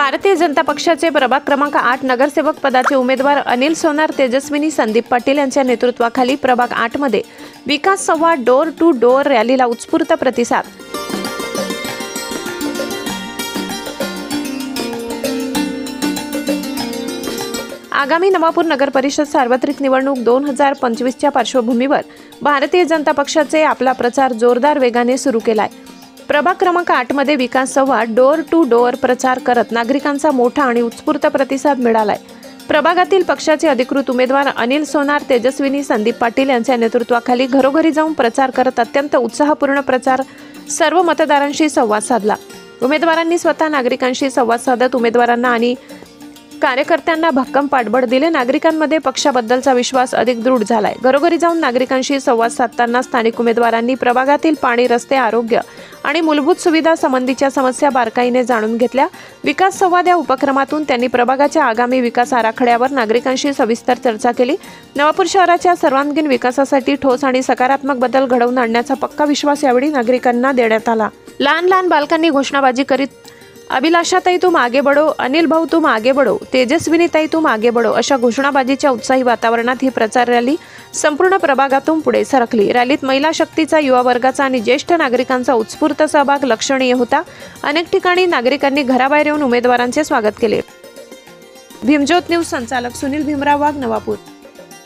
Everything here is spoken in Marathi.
भारतीय जनता पक्षाचे प्रभाग क्रमांक 8 नगरसेवक पदाचे उमेदवार अनिल सोनार, तेजस्विनी संदीप पाटील यांच्या नेतृत्वाखाली प्रभाग 8 मध्ये विकास संवाद डोर टू डोर रॅलीला उत्स्फूर्त प्रतिसाद। आगामी नवापूर नगर परिषद सार्वत्रिक निवडणूक 2025च्या पार्श्वभूमीवर भारतीय जनता पक्षाचे आपला प्रचार जोरदार वेगाने सुरू केलाय। प्रभाग क्रमांक 8 मध्ये विकास संवाद डोर टू डोर प्रचार करत नागरिकांचा मोठा आणि उत्स्फूर्त प्रतिसाद मिळालाय। प्रभागातील पक्षाचे अधिकृत उमेदवार अनिल सोनार, तेजस्विनी संदीप पाटील यांच्या नेतृत्वाखाली घरोघरी जाऊन प्रचार करत अत्यंत उत्साहपूर्ण प्रचार सर्व मतदारांशी संवाद साधला। उमेदवारांनी स्वतः नागरिकांशी संवाद साधत उमेदवारांना आणि कार्यकर्त्यांना भक्कम पाठबळ दिले। नागरिकांमध्ये पक्षाबद्दलचा विश्वास अधिक दृढ झालाय। घरोघरी जाऊन नागरिकांशी संवाद साधताना स्थानिक उमेदवारांनी प्रभागातील पाणी, रस्ते, आरोग्य आणि मूलभूत सुविधा संबंधीच्या समस्या बारकाईने जाणून घेतल्या। विकास संवाद या उपक्रमातून त्यांनी प्रभागाच्या आगामी विकास आराखड्यावर नागरिकांशी सविस्तर चर्चा केली। नवापूर शहराच्या सर्वांगीण विकासासाठी ठोस आणि सकारात्मक बदल घडवून आणण्याचा पक्का विश्वास यावेळी नागरिकांना देण्यात आला। लहान लहान बालकांनी घोषणाबाजी करीत अभिलाषाताई तुम आगे बढ़ो, अनिल भाऊ तुम आगे बढ़ो, तेजस्विनीताई तुम आगे बढ़ो अशा घोषणाबाजीच्या उत्साही वातावरणात ही प्रचार रॅली संपूर्ण प्रभागातून पुढे सरकली। रॅलीत महिला शक्तीचा, युवा वर्गाचा आणि ज्येष्ठ नागरिकांचा उत्स्फूर्त सहभाग लक्षणीय होता। अनेक ठिकाणी नागरिकांनी घराबाहेर येऊन उमेदवारांचे स्वागत केले। भीमज्योत न्यूज संचालक सुनील भीमराव वाघ, नवापूर।